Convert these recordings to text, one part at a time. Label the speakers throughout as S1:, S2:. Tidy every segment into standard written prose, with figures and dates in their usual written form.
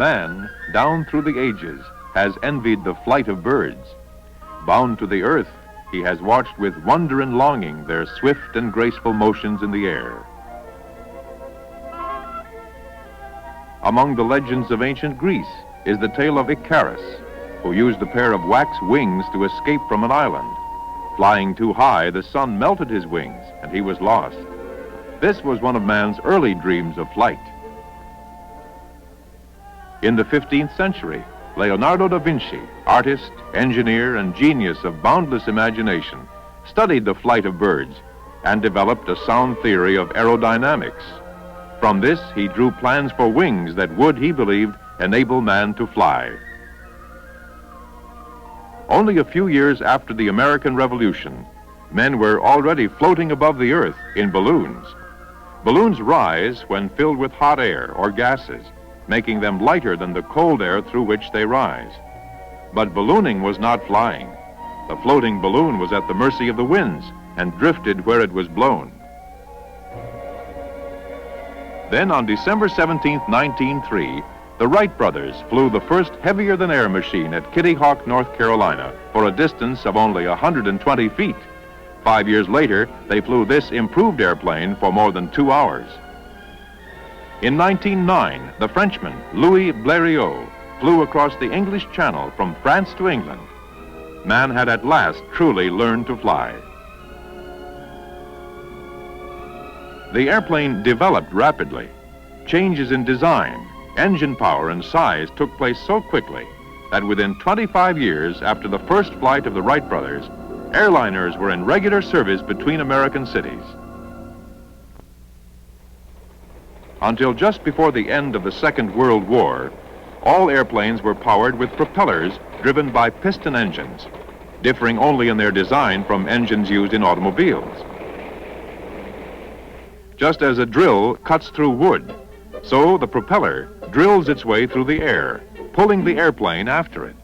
S1: Man, down through the ages, has envied the flight of birds. Bound to the earth, he has watched with wonder and longing their swift and graceful motions in the air. Among the legends of ancient Greece is the tale of Icarus, who used a pair of wax wings to escape from an island. Flying too high, the sun melted his wings, and he was lost. This was one of man's early dreams of flight. In the 15th century, Leonardo da Vinci, artist, engineer, and genius of boundless imagination, studied the flight of birds and developed a sound theory of aerodynamics. From this, he drew plans for wings that would, he believed, enable man to fly. Only a few years after the American Revolution, men were already floating above the earth in balloons. Balloons rise when filled with hot air or gases, making them lighter than the cold air through which they rise. But ballooning was not flying. The floating balloon was at the mercy of the winds and drifted where it was blown. Then on December 17, 1903, the Wright brothers flew the first heavier-than-air machine at Kitty Hawk, North Carolina, for a distance of only 120 feet. 5 years later, they flew this improved airplane for more than 2 hours. In 1909, the Frenchman Louis Blériot flew across the English Channel from France to England. Man had at last truly learned to fly. The airplane developed rapidly. Changes in design, engine power, and size took place so quickly that within 25 years after the first flight of the Wright brothers, airliners were in regular service between American cities. Until just before the end of the Second World War, all airplanes were powered with propellers driven by piston engines, differing only in their design from engines used in automobiles. Just as a drill cuts through wood, so the propeller drills its way through the air, pulling the airplane after it.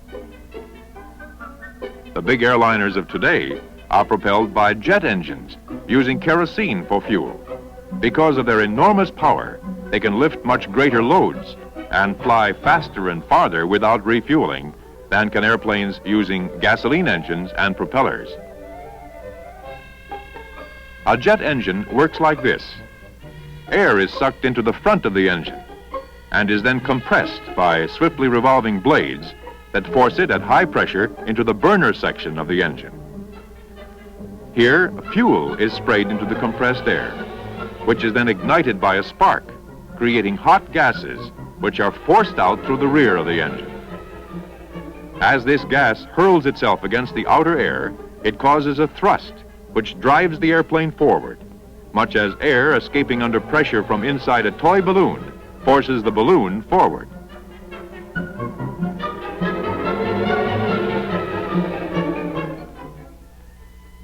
S1: The big airliners of today are propelled by jet engines, using kerosene for fuel. Because of their enormous power, they can lift much greater loads and fly faster and farther without refueling than can airplanes using gasoline engines and propellers. A jet engine works like this. Air is sucked into the front of the engine and is then compressed by swiftly revolving blades that force it at high pressure into the burner section of the engine. Here, fuel is sprayed into the compressed air, which is then ignited by a spark, creating hot gases which are forced out through the rear of the engine. As this gas hurls itself against the outer air, it causes a thrust which drives the airplane forward, much as air escaping under pressure from inside a toy balloon forces the balloon forward.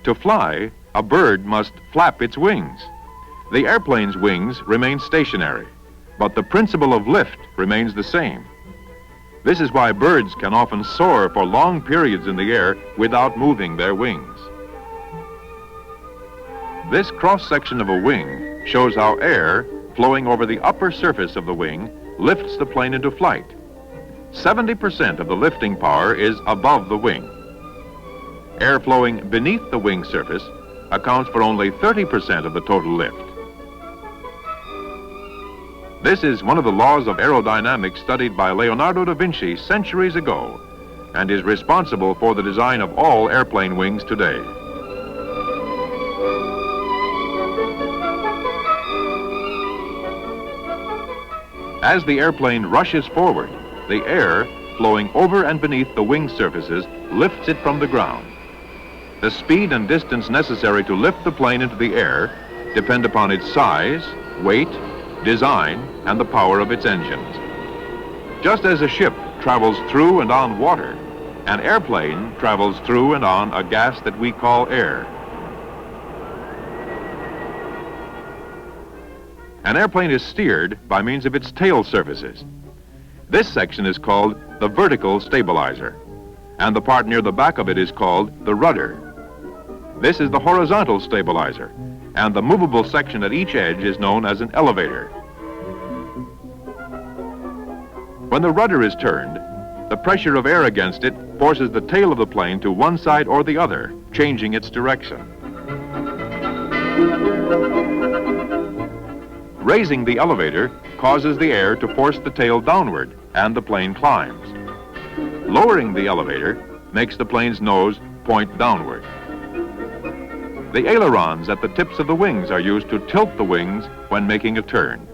S1: To fly, a bird must flap its wings. The airplane's wings remain stationary, but the principle of lift remains the same. This is why birds can often soar for long periods in the air without moving their wings. This cross-section of a wing shows how air flowing over the upper surface of the wing lifts the plane into flight. 70% of the lifting power is above the wing. Air flowing beneath the wing surface accounts for only 30% of the total lift. This is one of the laws of aerodynamics studied by Leonardo da Vinci centuries ago and is responsible for the design of all airplane wings today. As the airplane rushes forward, the air flowing over and beneath the wing surfaces lifts it from the ground. The speed and distance necessary to lift the plane into the air depend upon its size, weight, design, and the power of its engines. Just as a ship travels through and on water, an airplane travels through and on a gas that we call air. An airplane is steered by means of its tail surfaces. This section is called the vertical stabilizer, and the part near the back of it is called the rudder. This is the horizontal stabilizer, and the movable section at each edge is known as an elevator. When the rudder is turned, the pressure of air against it forces the tail of the plane to one side or the other, changing its direction. Raising the elevator causes the air to force the tail downward, and the plane climbs. Lowering the elevator makes the plane's nose point downward. The ailerons at the tips of the wings are used to tilt the wings when making a turn.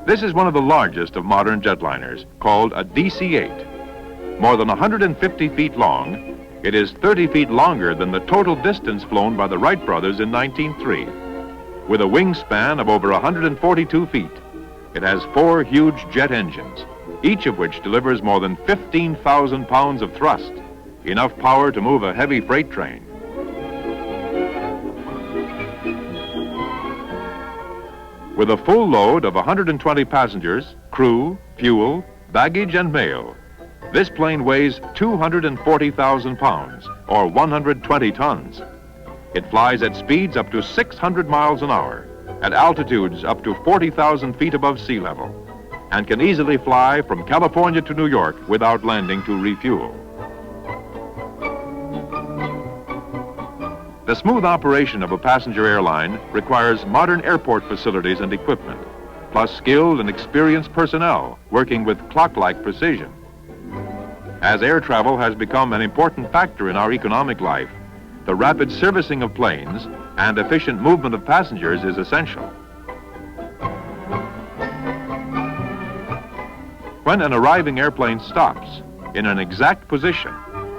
S1: This is one of the largest of modern jetliners, called a DC-8. More than 150 feet long, it is 30 feet longer than the total distance flown by the Wright brothers in 1903. With a wingspan of over 142 feet, it has 4 huge jet engines, each of which delivers more than 15,000 pounds of thrust, enough power to move a heavy freight train. With a full load of 120 passengers, crew, fuel, baggage, and mail, this plane weighs 240,000 pounds, or 120 tons. It flies at speeds up to 600 miles an hour, at altitudes up to 40,000 feet above sea level, and can easily fly from California to New York without landing to refuel. The smooth operation of a passenger airline requires modern airport facilities and equipment, plus skilled and experienced personnel working with clock-like precision. As air travel has become an important factor in our economic life, the rapid servicing of planes and efficient movement of passengers is essential. When an arriving airplane stops in an exact position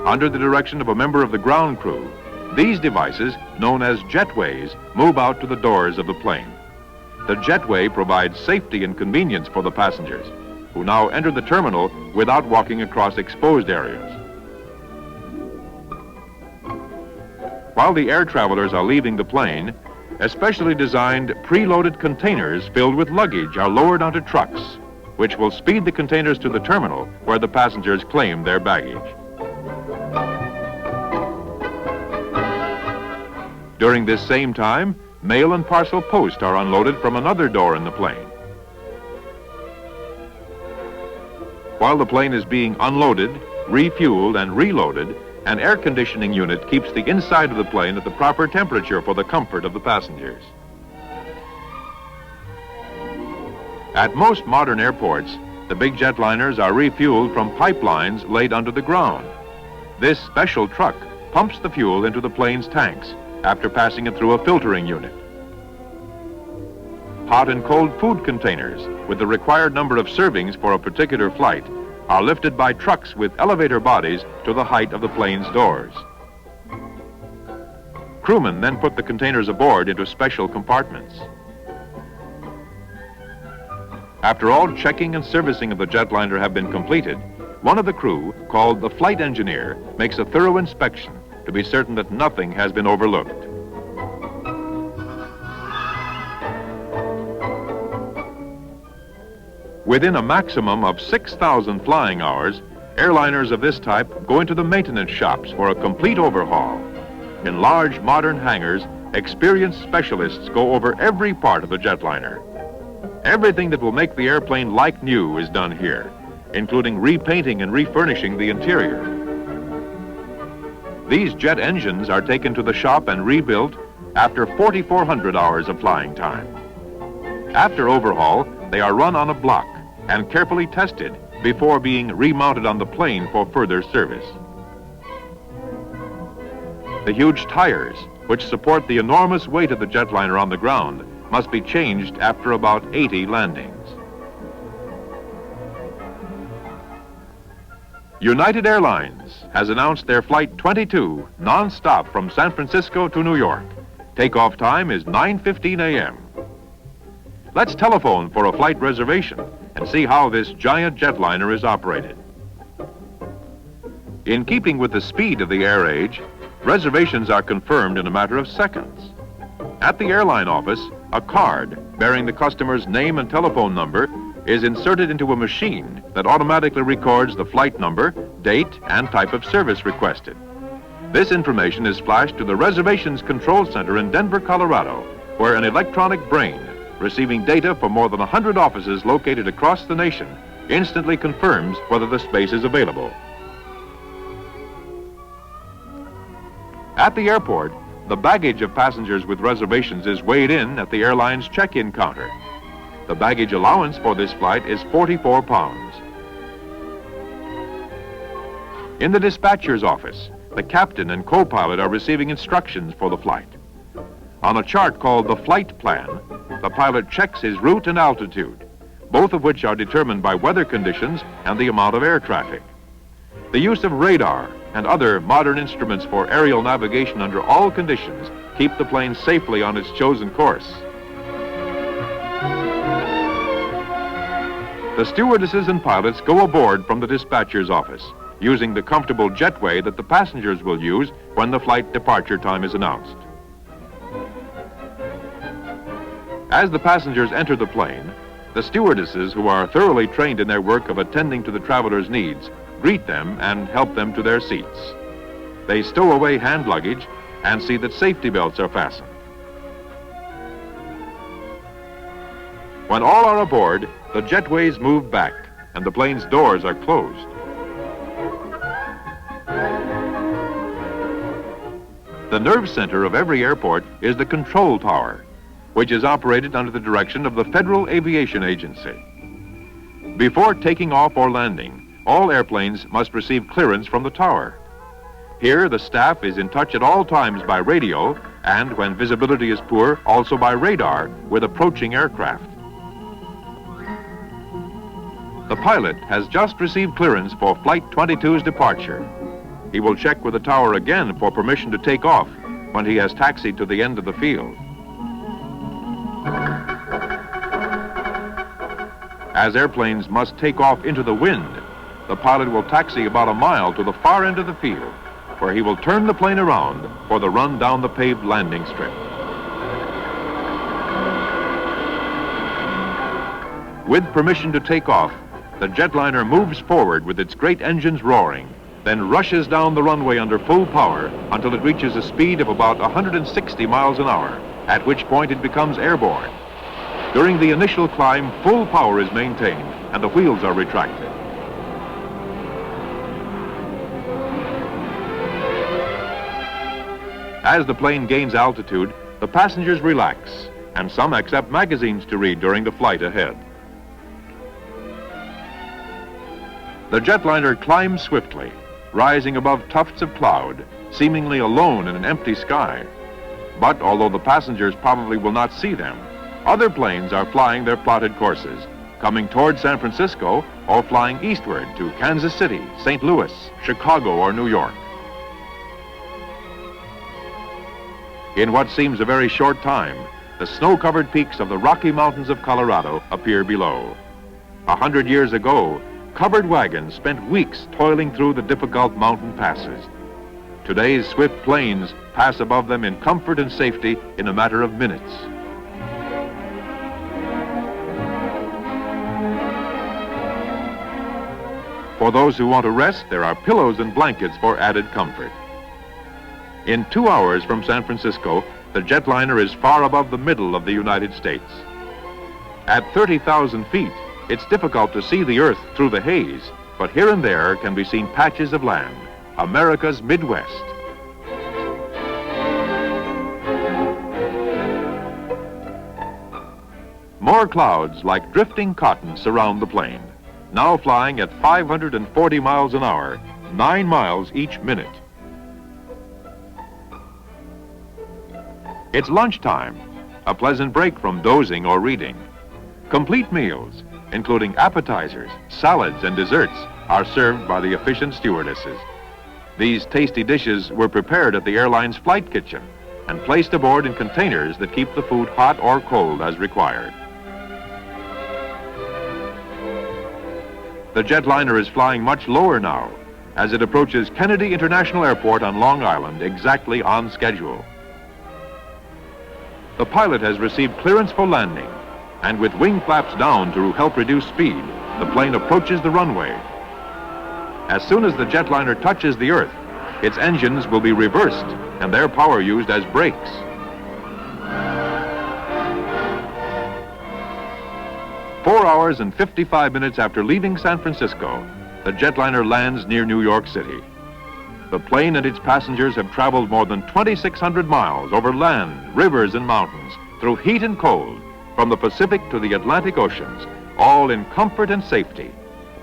S1: under the direction of a member of the ground crew, these devices, known as jetways, move out to the doors of the plane. The jetway provides safety and convenience for the passengers, who now enter the terminal without walking across exposed areas. While the air travelers are leaving the plane, especially designed preloaded containers filled with luggage are lowered onto trucks, which will speed the containers to the terminal where the passengers claim their baggage. During this same time, mail and parcel post are unloaded from another door in the plane. While the plane is being unloaded, refueled, and reloaded, an air conditioning unit keeps the inside of the plane at the proper temperature for the comfort of the passengers. At most modern airports, the big jetliners are refueled from pipelines laid under the ground. This special truck pumps the fuel into the plane's tanks after passing it through a filtering unit. Hot and cold food containers with the required number of servings for a particular flight are lifted by trucks with elevator bodies to the height of the plane's doors. Crewmen then put the containers aboard into special compartments. After all checking and servicing of the jetliner have been completed, one of the crew, called the flight engineer, makes a thorough inspection to be certain that nothing has been overlooked. Within a maximum of 6,000 flying hours, airliners of this type go into the maintenance shops for a complete overhaul. In large modern hangars, experienced specialists go over every part of the jetliner. Everything that will make the airplane like new is done here, including repainting and refurnishing the interior. These jet engines are taken to the shop and rebuilt after 4,400 hours of flying time. After overhaul, they are run on a block and carefully tested before being remounted on the plane for further service. The huge tires, which support the enormous weight of the jetliner on the ground, must be changed after about 80 landings. United Airlines has announced their Flight 22 non-stop from San Francisco to New York. Takeoff time is 9:15 a.m. Let's telephone for a flight reservation and see how this giant jetliner is operated. In keeping with the speed of the air age, reservations are confirmed in a matter of seconds. At the airline office, a card bearing the customer's name and telephone number is inserted into a machine that automatically records the flight number, date, and type of service requested. This information is flashed to the Reservations Control Center in Denver, Colorado, where an electronic brain, receiving data from more than 100 offices located across the nation, instantly confirms whether the space is available. At the airport, the baggage of passengers with reservations is weighed in at the airline's check-in counter. The baggage allowance for this flight is 44 pounds. In the dispatcher's office, the captain and co-pilot are receiving instructions for the flight. On a chart called the flight plan, the pilot checks his route and altitude, both of which are determined by weather conditions and the amount of air traffic. The use of radar and other modern instruments for aerial navigation under all conditions keep the plane safely on its chosen course. The stewardesses and pilots go aboard from the dispatcher's office, using the comfortable jetway that the passengers will use when the flight departure time is announced. As the passengers enter the plane, the stewardesses, who are thoroughly trained in their work of attending to the travelers' needs, greet them and help them to their seats. They stow away hand luggage and see that safety belts are fastened. When all are aboard, the jetways move back and the plane's doors are closed. The nerve center of every airport is the control tower, which is operated under the direction of the Federal Aviation Agency. Before taking off or landing, all airplanes must receive clearance from the tower. Here, the staff is in touch at all times by radio and, when visibility is poor, also by radar with approaching aircraft. The pilot has just received clearance for Flight 22's departure. He will check with the tower again for permission to take off when he has taxied to the end of the field. As airplanes must take off into the wind, the pilot will taxi about a mile to the far end of the field, where he will turn the plane around for the run down the paved landing strip. With permission to take off, the jetliner moves forward with its great engines roaring, then rushes down the runway under full power until it reaches a speed of about 160 miles an hour, at which point it becomes airborne. During the initial climb, full power is maintained and the wheels are retracted. As the plane gains altitude, the passengers relax, and some accept magazines to read during the flight ahead. The jetliner climbs swiftly, rising above tufts of cloud, seemingly alone in an empty sky. But although the passengers probably will not see them, other planes are flying their plotted courses, coming toward San Francisco or flying eastward to Kansas City, St. Louis, Chicago, or New York. In what seems a very short time, the snow-covered peaks of the Rocky Mountains of Colorado appear below. 100 years ago, covered wagons spent weeks toiling through the difficult mountain passes. Today's swift planes pass above them in comfort and safety in a matter of minutes. For those who want to rest, there are pillows and blankets for added comfort. In 2 hours from San Francisco, the jetliner is far above the middle of the United States. At 30,000 feet, it's difficult to see the Earth through the haze, but here and there can be seen patches of land, America's Midwest. More clouds like drifting cotton surround the plane, now flying at 540 miles an hour, 9 miles each minute. It's lunchtime, a pleasant break from dozing or reading. Complete meals, including appetizers, salads, and desserts, are served by the efficient stewardesses. These tasty dishes were prepared at the airline's flight kitchen and placed aboard in containers that keep the food hot or cold as required. The jetliner is flying much lower now as it approaches Kennedy International Airport on Long Island exactly on schedule. The pilot has received clearance for landing, and with wing flaps down to help reduce speed, the plane approaches the runway. As soon as the jetliner touches the earth, its engines will be reversed and their power used as brakes. Four hours and 55 minutes after leaving San Francisco, the jetliner lands near New York City. The plane and its passengers have traveled more than 2,600 miles over land, rivers, and mountains, through heat and cold, from the Pacific to the Atlantic Oceans, all in comfort and safety,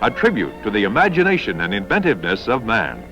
S1: a tribute to the imagination and inventiveness of man.